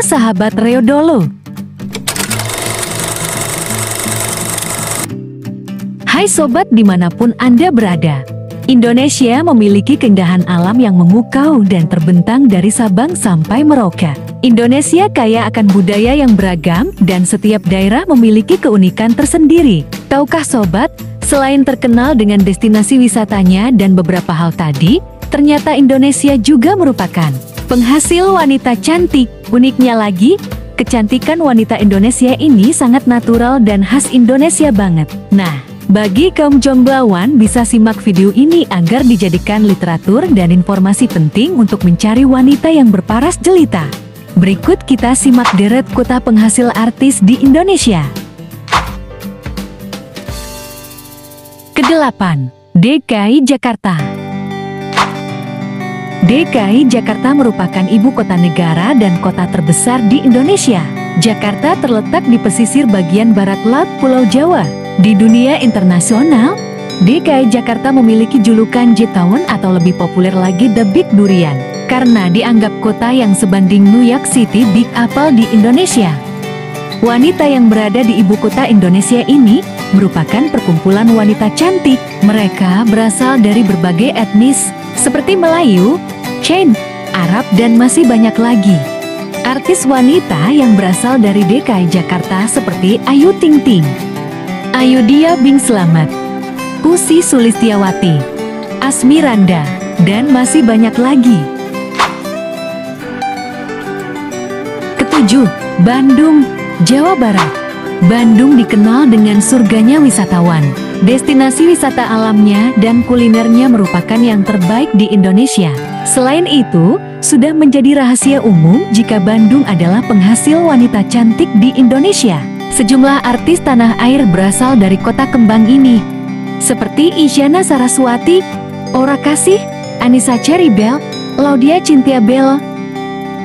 sahabat Reodolo. Hai sobat dimanapun Anda berada. Indonesia memiliki keindahan alam yang memukau dan terbentang dari Sabang sampai Merauke. Indonesia kaya akan budaya yang beragam dan setiap daerah memiliki keunikan tersendiri. Tahukah sobat, selain terkenal dengan destinasi wisatanya dan beberapa hal tadi, ternyata Indonesia juga merupakan penghasil wanita cantik. Uniknya lagi, kecantikan wanita Indonesia ini sangat natural dan khas Indonesia banget. Nah, bagi kaum jombloan bisa simak video ini agar dijadikan literatur dan informasi penting untuk mencari wanita yang berparas jelita. Berikut kita simak deret kota penghasil artis di Indonesia. Kedelapan, DKI Jakarta. DKI Jakarta merupakan ibu kota negara dan kota terbesar di Indonesia. Jakarta terletak di pesisir bagian barat Laut Pulau Jawa. Di dunia internasional, DKI Jakarta memiliki julukan J-Town atau lebih populer lagi The Big Durian, karena dianggap kota yang sebanding New York City Big Apple di Indonesia. Wanita yang berada di ibu kota Indonesia ini merupakan perkumpulan wanita cantik. Mereka berasal dari berbagai etnis, seperti Melayu, Chin, Arab, dan masih banyak lagi. Artis wanita yang berasal dari DKI Jakarta seperti Ayu Ting Ting, Ayudhya Bing Slamet, Ussy Sulistyawati, Asmirandah, dan masih banyak lagi. Ketujuh, Bandung, Jawa Barat. Bandung dikenal dengan surganya wisatawan. Destinasi wisata alamnya dan kulinernya merupakan yang terbaik di Indonesia. Selain itu, sudah menjadi rahasia umum jika Bandung adalah penghasil wanita cantik di Indonesia. Sejumlah artis tanah air berasal dari kota kembang ini, seperti Isyana Saraswati, Aura Kasih, Annisa Cherry-Bell, Laudya Chintya Bella,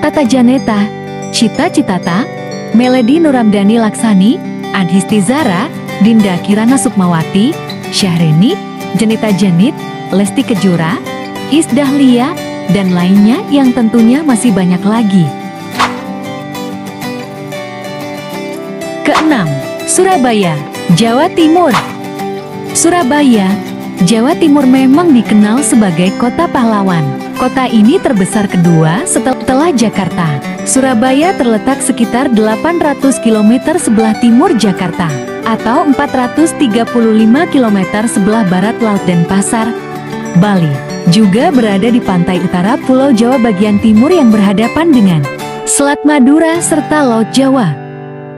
Tata Janeta, Cita Citata, Melody Nurramdani Laksani, Adhisti Zara, Dinda Kirana Sukmawati, Syahrini, Jenita Jenit, Lesti Kejora, Iis Dahlia, dan lainnya yang tentunya masih banyak lagi. Keenam, Surabaya, Jawa Timur. Surabaya, Jawa Timur memang dikenal sebagai kota pahlawan. Kota ini terbesar kedua setelah Jakarta. Surabaya terletak sekitar 800 km sebelah timur Jakarta, atau 435 km sebelah barat Laut Denpasar, Bali. Juga berada di pantai utara Pulau Jawa bagian timur yang berhadapan dengan Selat Madura serta Laut Jawa.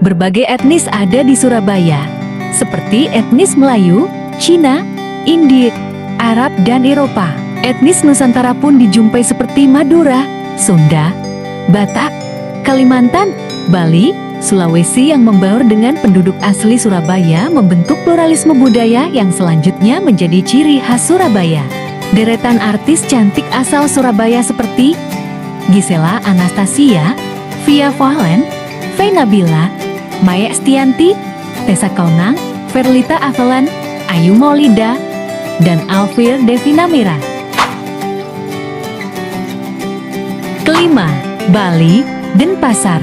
Berbagai etnis ada di Surabaya, seperti etnis Melayu, Cina, India, Arab, dan Eropa. Etnis Nusantara pun dijumpai seperti Madura, Sunda, Batak, Kalimantan, Bali, Sulawesi yang membaur dengan penduduk asli Surabaya membentuk pluralisme budaya yang selanjutnya menjadi ciri khas Surabaya. Deretan artis cantik asal Surabaya seperti Gisela Anastasia, Via Valen, Faye Nabila, Maya Estianty, Tessa Kaunang, Verlita Avelan, Ayu Maulida, dan Alfir Devina Mira. Kelima, Bali, Denpasar.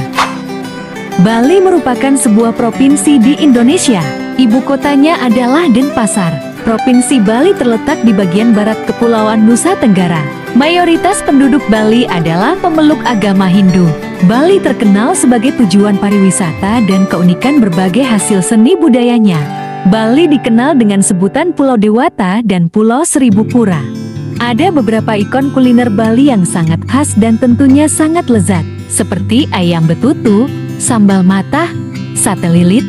Bali merupakan sebuah provinsi di Indonesia. Ibu kotanya adalah Denpasar. Provinsi Bali terletak di bagian barat Kepulauan Nusa Tenggara. Mayoritas penduduk Bali adalah pemeluk agama Hindu. Bali terkenal sebagai tujuan pariwisata dan keunikan berbagai hasil seni budayanya. Bali dikenal dengan sebutan Pulau Dewata dan Pulau Seribu Pura. Ada beberapa ikon kuliner Bali yang sangat khas dan tentunya sangat lezat, seperti ayam betutu, sambal matah, sate lilit,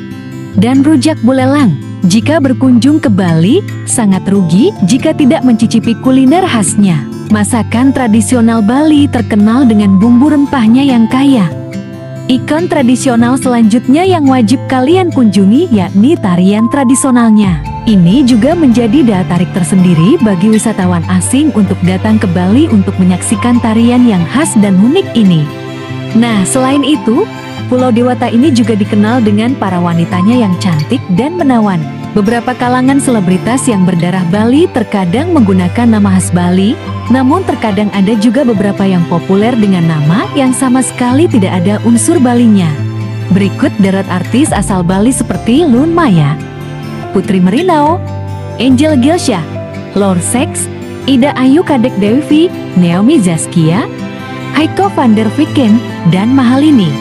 dan rujak bulelang. Jika berkunjung ke Bali, sangat rugi jika tidak mencicipi kuliner khasnya. Masakan tradisional Bali terkenal dengan bumbu rempahnya yang kaya. Ikon tradisional selanjutnya yang wajib kalian kunjungi yakni tarian tradisionalnya. Ini juga menjadi daya tarik tersendiri bagi wisatawan asing untuk datang ke Bali untuk menyaksikan tarian yang khas dan unik ini. Nah, selain itu, Pulau Dewata ini juga dikenal dengan para wanitanya yang cantik dan menawan. Beberapa kalangan selebritas yang berdarah Bali terkadang menggunakan nama khas Bali, namun terkadang ada juga beberapa yang populer dengan nama yang sama sekali tidak ada unsur Balinya. Berikut deret artis asal Bali seperti Lun Maya, Putri Merinau, Angel Gilsyah, Lord Sex, Ida Ayu Kadek Dewi, Naomi Zaskia, Heiko van der Viken, dan Mahalini.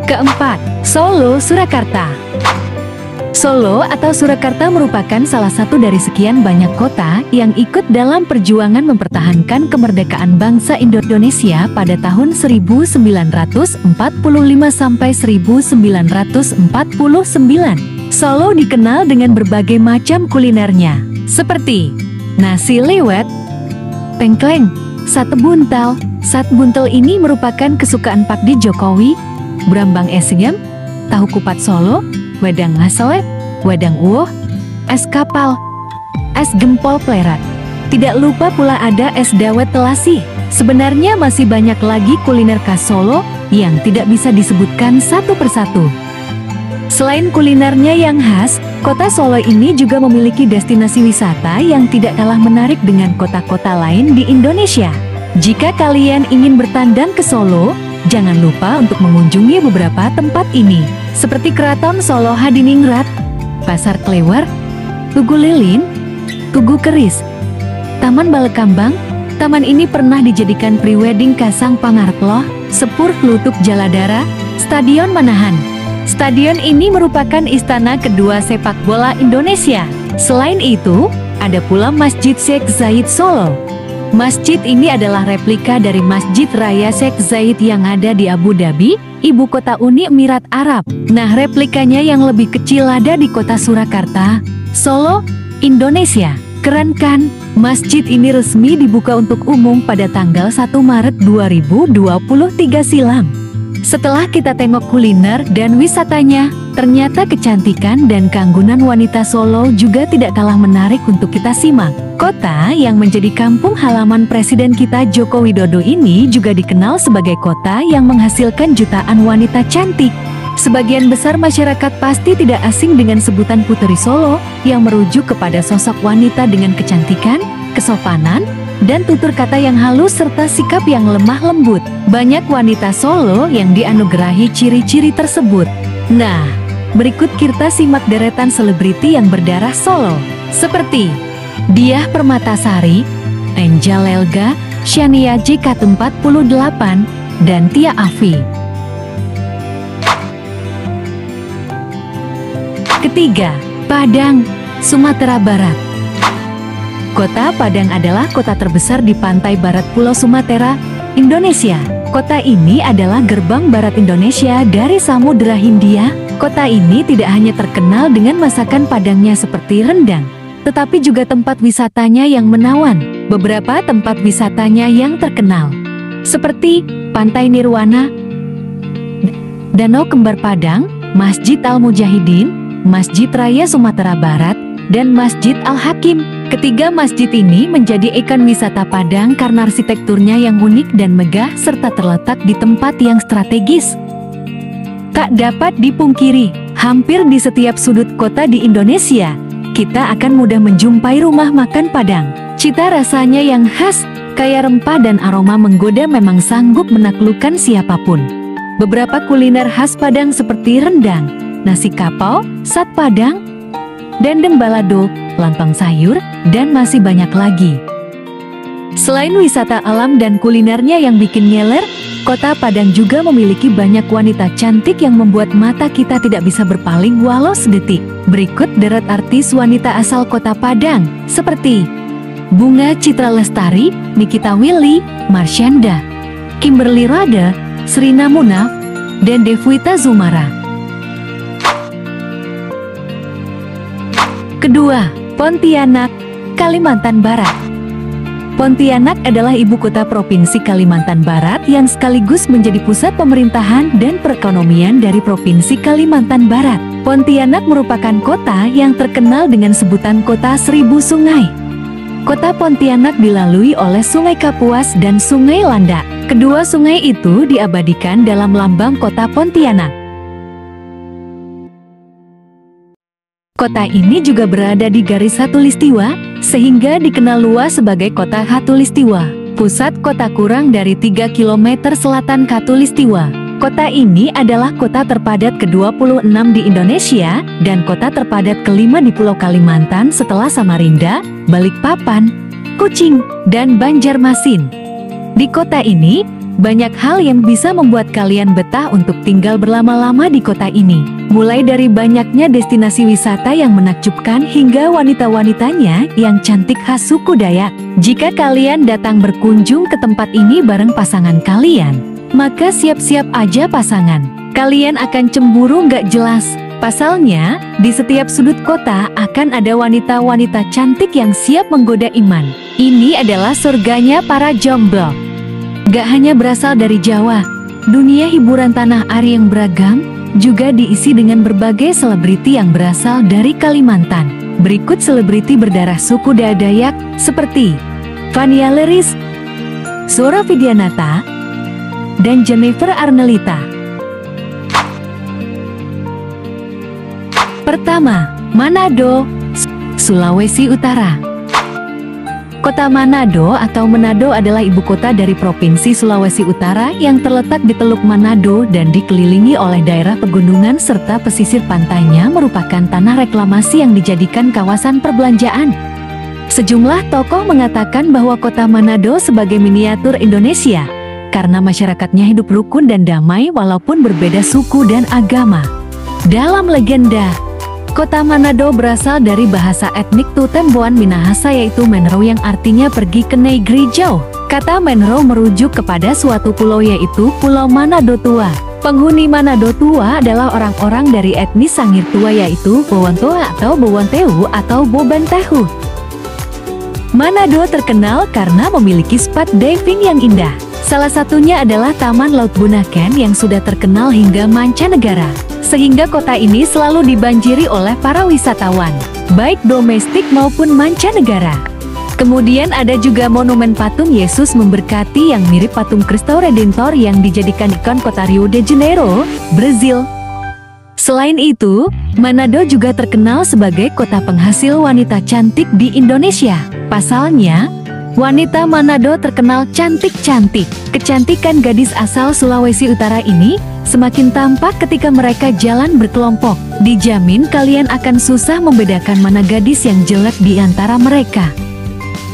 Keempat, Solo, Surakarta. Solo atau Surakarta merupakan salah satu dari sekian banyak kota yang ikut dalam perjuangan mempertahankan kemerdekaan bangsa Indonesia pada tahun 1945 sampai 1949. Solo dikenal dengan berbagai macam kulinernya, seperti nasi liwet, tengkleng, sate buntal. Sate buntal ini merupakan kesukaan Pakdi Jokowi. Brambang Esigem, tahu kupat Solo, wedang ngasoe, wedang uwoh, es kapal, es gempol plerat. Tidak lupa pula ada es dawet telasi. Sebenarnya masih banyak lagi kuliner khas Solo yang tidak bisa disebutkan satu persatu. Selain kulinernya yang khas, kota Solo ini juga memiliki destinasi wisata yang tidak kalah menarik dengan kota-kota lain di Indonesia. Jika kalian ingin bertandang ke Solo, jangan lupa untuk mengunjungi beberapa tempat ini, seperti Keraton Solo Hadiningrat, Pasar Klewer, Tugu Lilin, Tugu Keris, Taman Balekambang. Taman ini pernah dijadikan prewedding Kasang Pangareploh, Sepur Klutuk Jaladara, Stadion Manahan. Stadion ini merupakan istana kedua sepak bola Indonesia. Selain itu, ada pula Masjid Sheikh Zayed Solo. Masjid ini adalah replika dari Masjid Raya Sheikh Zayed yang ada di Abu Dhabi, ibu kota Uni Emirat Arab. Nah, replikanya yang lebih kecil ada di kota Surakarta, Solo, Indonesia. Keren kan? Masjid ini resmi dibuka untuk umum pada tanggal 1 Maret 2023 silam. Setelah kita tengok kuliner dan wisatanya, ternyata kecantikan dan keanggunan wanita Solo juga tidak kalah menarik untuk kita simak. Kota yang menjadi kampung halaman Presiden kita Joko Widodo ini juga dikenal sebagai kota yang menghasilkan jutaan wanita cantik. Sebagian besar masyarakat pasti tidak asing dengan sebutan Puteri Solo yang merujuk kepada sosok wanita dengan kecantikan, kesopanan, dan tutur kata yang halus serta sikap yang lemah lembut. Banyak wanita Solo yang dianugerahi ciri-ciri tersebut. Nah, berikut kita simak deretan selebriti yang berdarah Solo, seperti Diah Permatasari, Angel Elga, Shania JK48, dan Tia Afi. Ketiga, Padang, Sumatera Barat. Kota Padang adalah kota terbesar di pantai barat Pulau Sumatera, Indonesia. Kota ini adalah gerbang barat Indonesia dari Samudra Hindia. Kota ini tidak hanya terkenal dengan masakan Padangnya seperti rendang, tetapi juga tempat wisatanya yang menawan. Beberapa tempat wisatanya yang terkenal, seperti Pantai Nirwana, Danau Kembar Padang, Masjid Al-Mujahidin, Masjid Raya Sumatera Barat, dan Masjid Al-Hakim. Ketiga masjid ini menjadi ikon wisata Padang karena arsitekturnya yang unik dan megah serta terletak di tempat yang strategis. Tak dapat dipungkiri, hampir di setiap sudut kota di Indonesia, kita akan mudah menjumpai rumah makan Padang. Cita rasanya yang khas, kaya rempah dan aroma menggoda memang sanggup menaklukkan siapapun. Beberapa kuliner khas Padang seperti rendang, nasi kapau, sat Padang, dendeng balado, lontong sayur, dan masih banyak lagi. Selain wisata alam dan kulinernya yang bikin nyeler, kota Padang juga memiliki banyak wanita cantik yang membuat mata kita tidak bisa berpaling walau sedetik. Berikut deret artis wanita asal kota Padang, seperti Bunga Citra Lestari, Nikita Willy, Marsyanda, Kimberly Rada, Srina Munaf, dan Devwita Zumara. Kedua, Pontianak, Kalimantan Barat. Pontianak adalah ibu kota Provinsi Kalimantan Barat yang sekaligus menjadi pusat pemerintahan dan perekonomian dari Provinsi Kalimantan Barat. Pontianak merupakan kota yang terkenal dengan sebutan Kota Seribu Sungai. Kota Pontianak dilalui oleh Sungai Kapuas dan Sungai Landak. Kedua sungai itu diabadikan dalam lambang kota Pontianak. Kota ini juga berada di garis khatulistiwa, sehingga dikenal luas sebagai kota khatulistiwa. Pusat kota kurang dari 3 km selatan khatulistiwa. Kota ini adalah kota terpadat ke-26 di Indonesia, dan kota terpadat kelima di Pulau Kalimantan setelah Samarinda, Balikpapan, Kucing, dan Banjarmasin. Di kota ini, banyak hal yang bisa membuat kalian betah untuk tinggal berlama-lama di kota ini. Mulai dari banyaknya destinasi wisata yang menakjubkan hingga wanita-wanitanya yang cantik khas suku Dayak. Jika kalian datang berkunjung ke tempat ini bareng pasangan kalian, maka siap-siap aja pasangan. Kalian akan cemburu nggak jelas. Pasalnya, di setiap sudut kota akan ada wanita-wanita cantik yang siap menggoda iman. Ini adalah surganya para jomblo. Gak hanya berasal dari Jawa, dunia hiburan tanah air yang beragam juga diisi dengan berbagai selebriti yang berasal dari Kalimantan. Berikut selebriti berdarah suku Dayak seperti Fania Leris, Sora Vidianata, dan Jennifer Arnelita. Pertama, Manado, Sulawesi Utara. Kota Manado atau Manado adalah ibu kota dari Provinsi Sulawesi Utara yang terletak di Teluk Manado dan dikelilingi oleh daerah pegunungan serta pesisir pantainya merupakan tanah reklamasi yang dijadikan kawasan perbelanjaan. Sejumlah tokoh mengatakan bahwa kota Manado sebagai miniatur Indonesia karena masyarakatnya hidup rukun dan damai walaupun berbeda suku dan agama. Dalam legenda, kota Manado berasal dari bahasa etnik Tutemboan Minahasa yaitu Menro yang artinya pergi ke negeri jauh. Kata Menro merujuk kepada suatu pulau yaitu Pulau Manado Tua. Penghuni Manado Tua adalah orang-orang dari etnis Sangir Tua yaitu Bowontoa atau Bowontehu atau Bobantehu. Manado terkenal karena memiliki spot diving yang indah. Salah satunya adalah Taman Laut Bunaken yang sudah terkenal hingga mancanegara. Sehingga kota ini selalu dibanjiri oleh para wisatawan, baik domestik maupun mancanegara. Kemudian ada juga monumen patung Yesus memberkati yang mirip patung Cristo Redentor yang dijadikan ikon kota Rio de Janeiro, Brazil. Selain itu, Manado juga terkenal sebagai kota penghasil wanita cantik di Indonesia. Pasalnya, wanita Manado terkenal cantik-cantik. Kecantikan gadis asal Sulawesi Utara ini semakin tampak ketika mereka jalan berkelompok. Dijamin kalian akan susah membedakan mana gadis yang jelek di antara mereka.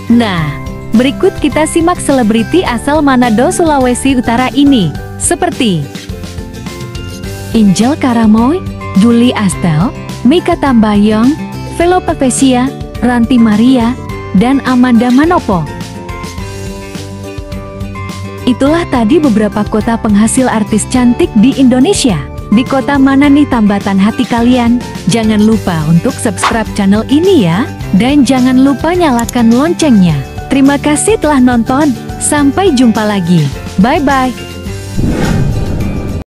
Nah, berikut kita simak selebriti asal Manado, Sulawesi Utara ini. Seperti Angel Karamoy, Julie Astel, Mika Tambayong, Velo Pavesia, Ranti Maria, dan Amanda Manopo. Itulah tadi beberapa kota penghasil artis cantik di Indonesia. Di kota mana nih tambatan hati kalian? Jangan lupa untuk subscribe channel ini ya. Dan jangan lupa nyalakan loncengnya. Terima kasih telah nonton. Sampai jumpa lagi. Bye-bye.